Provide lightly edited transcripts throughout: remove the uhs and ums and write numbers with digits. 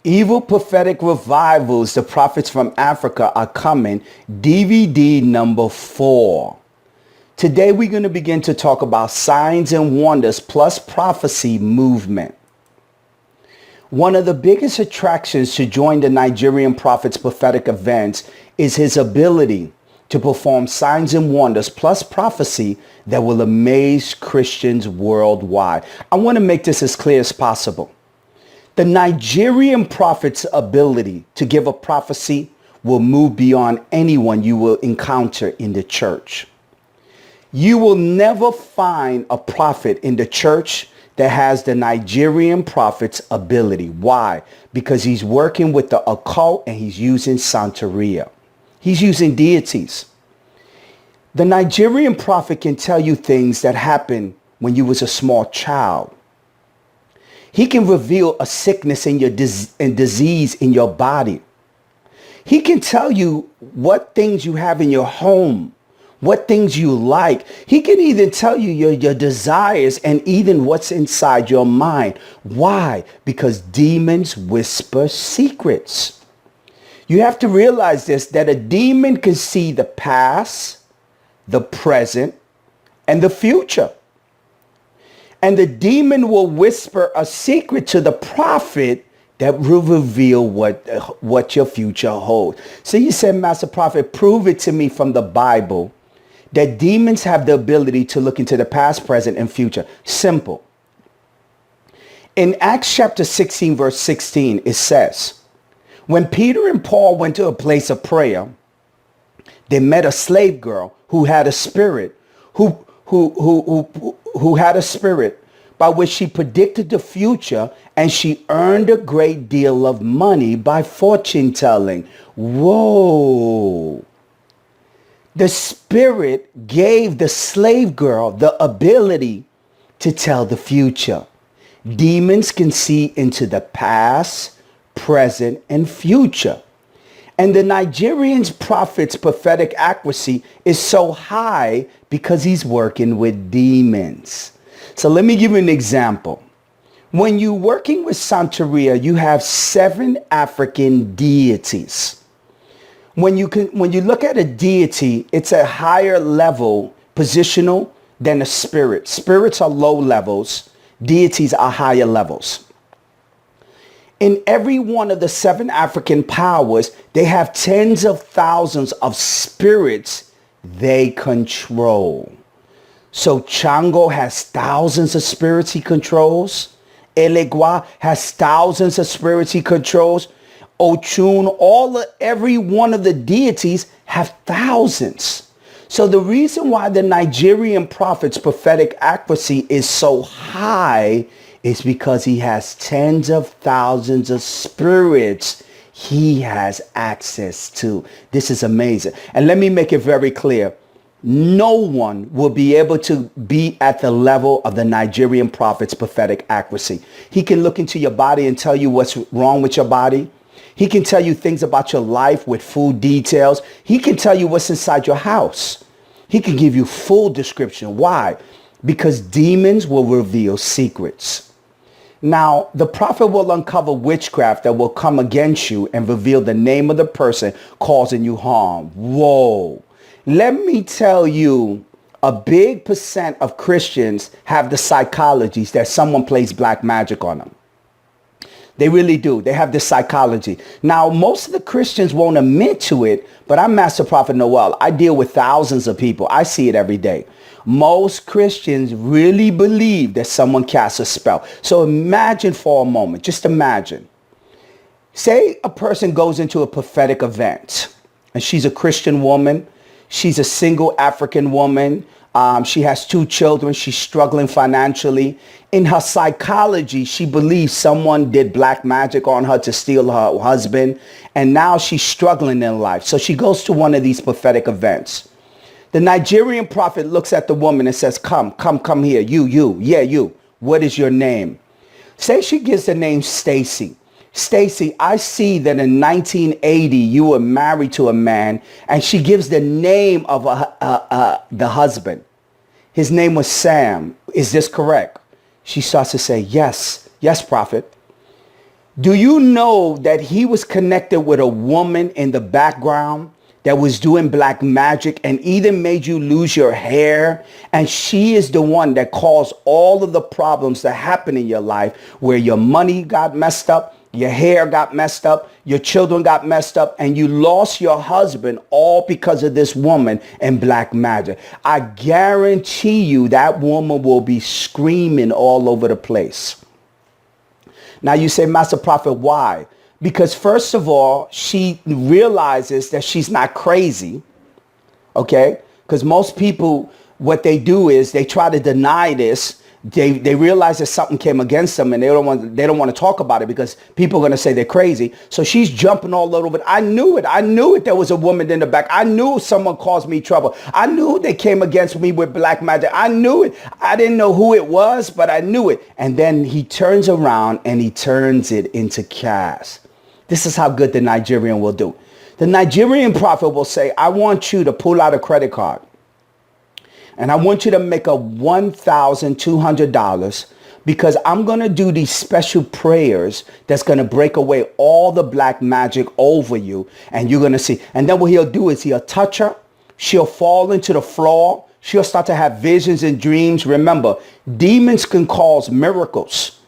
Evil prophetic revivals, the prophets from Africa are coming. DVD number 4. Today we're going to begin to talk about signs and wonders plus prophecy movement. One of the biggest attractions to join the Nigerian prophet's prophetic events is his ability to perform signs and wonders plus prophecy that will amaze Christians worldwide. I want to make this as clear as possible. The Nigerian prophet's ability to give a prophecy will move beyond anyone you will encounter in the church. You will never find a prophet in the church that has the Nigerian prophet's ability. Why? Because he's working with the occult and he's using Santeria. He's using deities. The Nigerian prophet can tell you things that happened when you was a small child. He can reveal a sickness in your and disease in your body. He can tell you what things you have in your home, what things you like. He can even tell you your desires and even what's inside your mind. Why? Because demons whisper secrets. You have to realize this, that a demon can see the past, the present, and the future. And the demon will whisper a secret to the prophet that will reveal what your future holds. So you said, Master Prophet, prove it to me from the Bible that demons have the ability to look into the past, present, and future. Simple. In Acts chapter 16, verse 16, it says, when Peter and Paul went to a place of prayer, they met a slave girl who had a spirit, who had a spirit by which she predicted the future, and she earned a great deal of money by fortune telling. Whoa. The spirit gave the slave girl the ability to tell the future. Demons can see into the past, present, and future. And the Nigerian prophet's prophetic accuracy is so high because he's working with demons. So let me give you an example. When you're working with Santeria, you have 7 African deities. When you look at a deity, it's a higher level positional than a spirit. Spirits are low levels. Deities are higher levels. In every one of the 7 African powers, they have tens of thousands of spirits they control. So Chango has thousands of spirits he controls. Elegua has thousands of spirits he controls. Ochun, every one of the deities have thousands. So the reason why the Nigerian prophet's prophetic accuracy is so high is because he has tens of thousands of spirits he has access to. This is amazing. And let me make it very clear. No one will be able to be at the level of the Nigerian prophet's prophetic accuracy. He can look into your body and tell you what's wrong with your body. He can tell you things about your life with full details. He can tell you what's inside your house. He can give you full description. Why? Because demons will reveal secrets. Now, the prophet will uncover witchcraft that will come against you and reveal the name of the person causing you harm. Whoa. Let me tell you, a big percent of Christians have the psychologies that someone plays black magic on them. They really do. They have this psychology. Now, most of the Christians won't admit to it, but I'm Master Prophet Noel. I deal with thousands of people. I see it every day. Most Christians really believe that someone casts a spell. So imagine for a moment, just imagine. Say a person goes into a prophetic event and she's a Christian woman. She's a single African woman. She has 2 children. She's struggling financially. In her psychology, she believes someone did black magic on her to steal her husband. And now she's struggling in life. So she goes to one of these prophetic events. The Nigerian prophet looks at the woman and says, come here. You. What is your name? Say she gives the name Stacy. Stacy, I see that in 1980 you were married to a man, and she gives the name of the husband. His name was Sam. Is this correct? She starts to say, yes, prophet. Do you know that he was connected with a woman in the background that was doing black magic and even made you lose your hair? And she is the one that caused all of the problems that happen in your life, where your money got messed up, your hair got messed up, your children got messed up, and you lost your husband, all because of this woman and black magic. I guarantee you that woman will be screaming all over the place. Now you say, Master Prophet, why? Because first of all, she realizes that she's not crazy. Okay? Because most people, what they do is they try to deny this. They realize that something came against them, and they don't want to talk about it because people are going to say they're crazy. So she's jumping all over it. I knew it. I knew it. There was a woman in the back. I knew someone caused me trouble. I knew they came against me with black magic. I knew it. I didn't know who it was, but I knew it. And then he turns around and he turns it into cash. This is how good the Nigerian will do. The Nigerian prophet will say, I want you to pull out a credit card. And I want you to make a $1,200 because I'm going to do these special prayers that's going to break away all the black magic over you. And you're going to see. And then what he'll do is he'll touch her. She'll fall into the floor. She'll start to have visions and dreams. Remember, demons can cause miracles.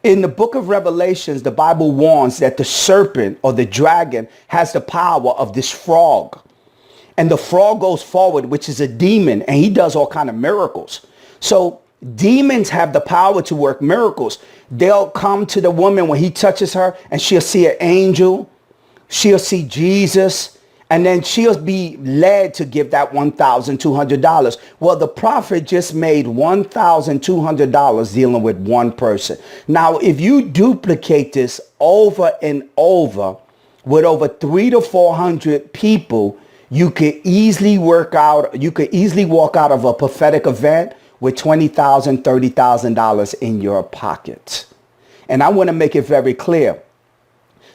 In the book of Revelations, the Bible warns that the serpent or the dragon has the power of this frog. And the frog goes forward, which is a demon, and he does all kind of miracles. So demons have the power to work miracles. They'll come to the woman when he touches her, and she'll see an angel. She'll see Jesus, and then she'll be led to give that $1,200. Well, the prophet just made $1,200 dealing with one person. Now, if you duplicate this over and over with over 300 to 400 people, you could easily walk out of a prophetic event with $20,000, $30,000 in your pocket. And I want to make it very clear.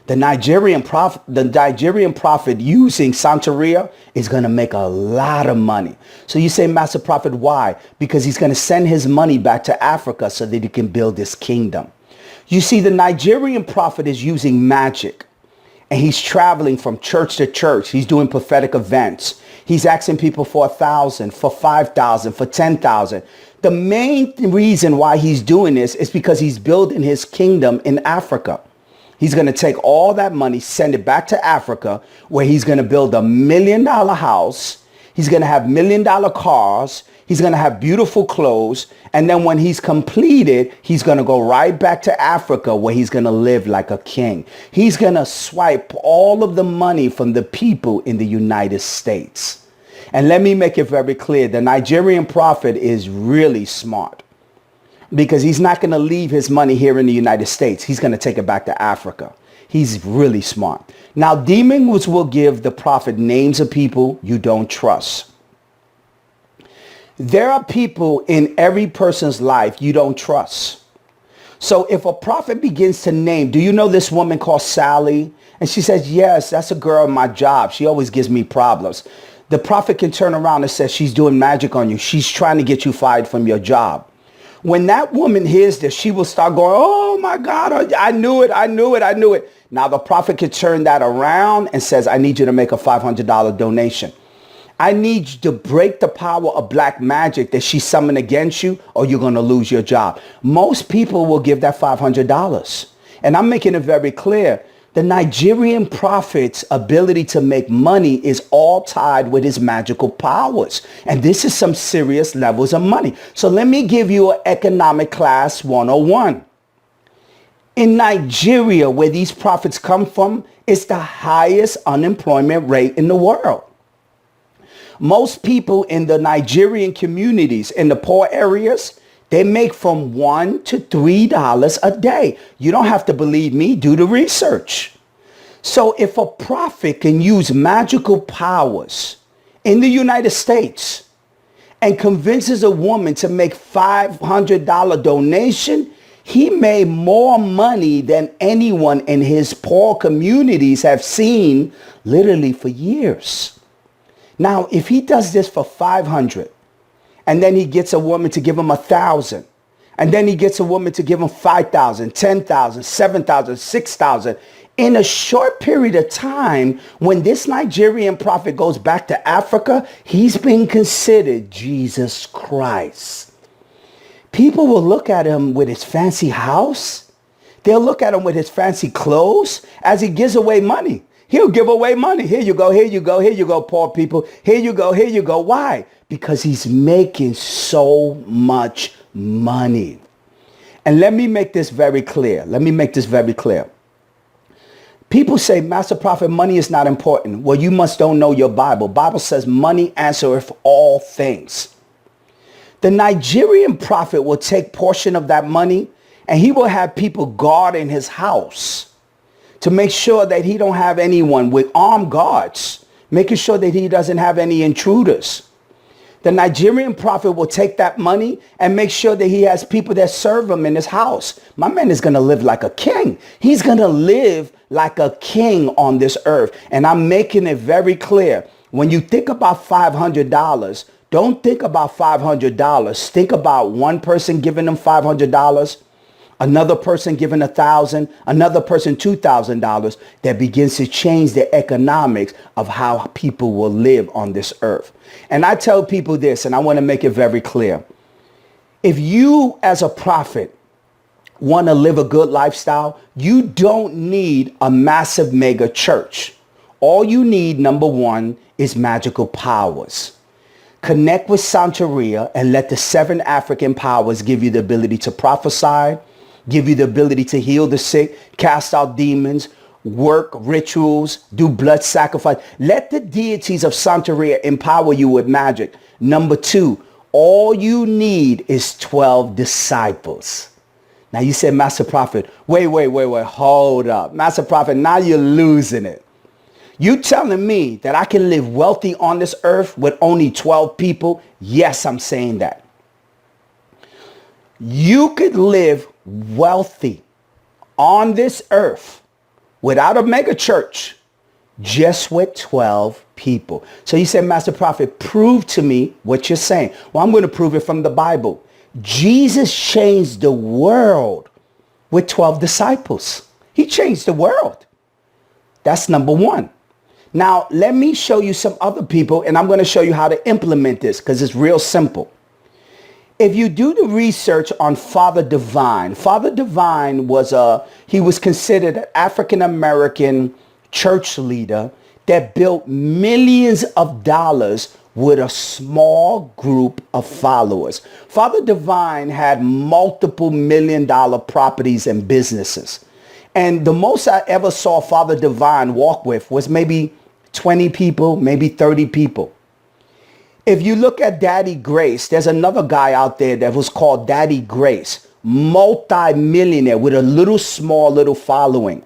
The Nigerian prophet using Santeria is going to make a lot of money. So you say, Master Prophet, why? Because he's going to send his money back to Africa so that he can build this kingdom. You see, the Nigerian prophet is using magic. And he's traveling from church to church. He's doing prophetic events. He's asking people for 1,000, for 5,000, for 10,000. The main reason why he's doing this is because he's building his kingdom in Africa. He's going to take all that money, send it back to Africa, where he's going to build $1 million house. He's going to have $1 million cars. He's going to have beautiful clothes. And then when he's completed, he's going to go right back to Africa, where he's going to live like a king. He's going to swipe all of the money from the people in the United States. And let me make it very clear. The Nigerian prophet is really smart, because he's not going to leave his money here in the United States. He's going to take it back to Africa. He's really smart. Now, demons will give the prophet names of people you don't trust. There are people in every person's life you don't trust. So if a prophet begins to name, do you know this woman called Sally? And she says, yes, that's a girl in my job. She always gives me problems. The prophet can turn around and say, she's doing magic on you. She's trying to get you fired from your job. When that woman hears this, she will start going, oh my God, I knew it, I knew it, I knew it. Now the prophet can turn that around and says, I need you to make a $500 donation. I need you to break the power of black magic that she summoned against you, or you're going to lose your job. Most people will give that $500. And I'm making it very clear. The Nigerian prophet's ability to make money is all tied with his magical powers. And this is some serious levels of money. So let me give you an economic class 101. In Nigeria, where these prophets come from, it's the highest unemployment rate in the world. Most people in the Nigerian communities, in the poor areas, they make from $1 to $3 a day. You don't have to believe me. Do the research. So if a prophet can use magical powers in the United States and convinces a woman to make $500 donation, he made more money than anyone in his poor communities have seen literally for years. Now, if he does this for 500, and then he gets a woman to give him 1,000, And then he gets a woman to give him 5,000, 10,000, 7,000, 6,000. In a short period of time, when this Nigerian prophet goes back to Africa, he's being considered Jesus Christ. People will look at him with his fancy house. They'll look at him with his fancy clothes as he gives away money. He'll give away money. Here you go, here you go, here you go, poor people. Here you go, here you go. Why? Because he's making so much money. And let me make this very clear. People say, Master Prophet, money is not important. Well, you must don't know your Bible. Bible says money answereth all things. The Nigerian prophet will take portion of that money and he will have people guard in his house to make sure that he don't have anyone with armed guards, making sure that he doesn't have any intruders. The Nigerian prophet will take that money and make sure that he has people that serve him in his house. My man is going to live like a king. He's going to live like a king on this earth. And I'm making it very clear. When you think about $500, don't think about $500. Think about one person giving them $500, another person giving $1,000, another person $2,000. That begins to change the economics of how people will live on this earth. And I tell people this, and I want to make it very clear. If you as a prophet want to live a good lifestyle, you don't need a massive mega church. All you need, number one, is magical powers. Connect with Santeria and let the 7 African powers give you the ability to prophesy, give you the ability to heal the sick, cast out demons, work rituals, do blood sacrifice. Let the deities of Santeria empower you with magic. Number 2, all you need is 12 disciples. Now you said, Master Prophet, wait, hold up. Master Prophet, now you're losing it. You telling me that I can live wealthy on this earth with only 12 people? Yes, I'm saying that. You could live wealthy on this earth without a mega church, just with 12 people. So you said, Master Prophet, prove to me what you're saying. Well, I'm going to prove it from the Bible. Jesus changed the world with 12 disciples. He changed the world. That's number 1. Now, let me show you some other people, and I'm going to show you how to implement this because it's real simple. If you do the research on Father Divine was considered an African-American church leader that built millions of dollars with a small group of followers. Father Divine had multiple million-dollar properties and businesses. And the most I ever saw Father Divine walk with was maybe 20 people, maybe 30 people. If you look at Daddy Grace, there's another guy out there that was called Daddy Grace, multi-millionaire with a small following.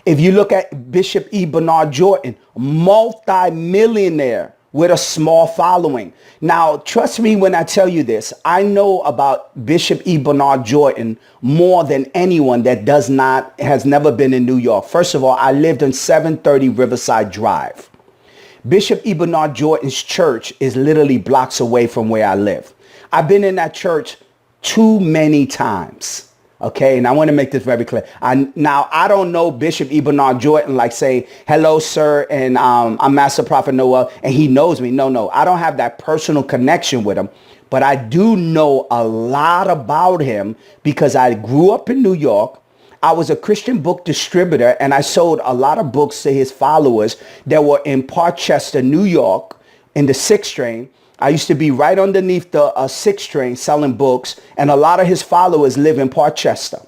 If you look at Bishop E. Bernard Jordan, multi-millionaire with a small following. Now, trust me when I tell you this. I know about Bishop E. Bernard Jordan more than anyone that has never been in New York. First of all, I lived on 730 Riverside Drive. Bishop E. Bernard Jordan's church is literally blocks away from where I live. I've been in that church too many times. Okay, and I want to make this very clear. I don't know Bishop E. Bernard Jordan like say, hello, sir, and I'm Master Prophet Noel, and he knows me. No, I don't have that personal connection with him. But I do know a lot about him because I grew up in New York. I was a Christian book distributor, and I sold a lot of books to his followers that were in Parchester, New York, in the 6th train. I used to be right underneath the 6th train selling books, and a lot of his followers live in Parchester.